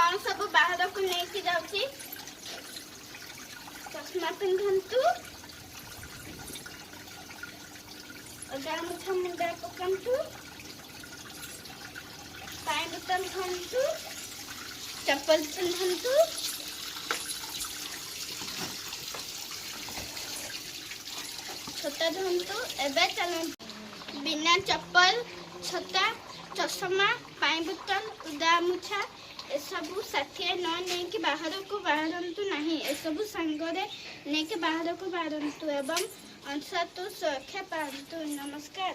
कौन सब बाहर को नहीं जाऊँगी चश्मा पिंधु गामुछा मुंडा पकातु पानी बोतल खातु चप्पल पिंधु छोटा धुंतु एवं चलतु बिना चप्पल छता चश्मा पानी बोतल गामुछा एसबू षाठिए न नहीं बाहर को बाहरतु नहीं एसबू सांगरे नहीं बाहर को बाहरतु एवं अंशतु सुरक्षा पातु। नमस्कार।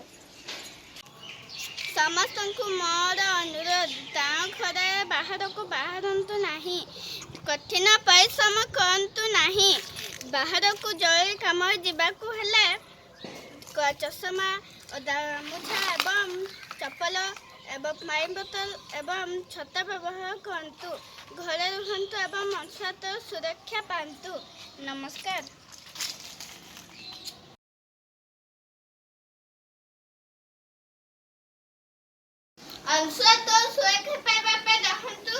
समस्त को मोर अनुरोध गाँव घर बाहर को बाहरतु नहीं कठिन परिश्रम करतु नहीं बाहर को जरूरी कम जावाक हेले चश्मा गामुछा एवं चप्पल एवं पानी बोतल एवं छता व्यवहार करतु घरे रुहतु एवं अंशतः सुरक्षा पातु। नमस्कार। अंशतः सुरक्षा पाइबा पे रखतु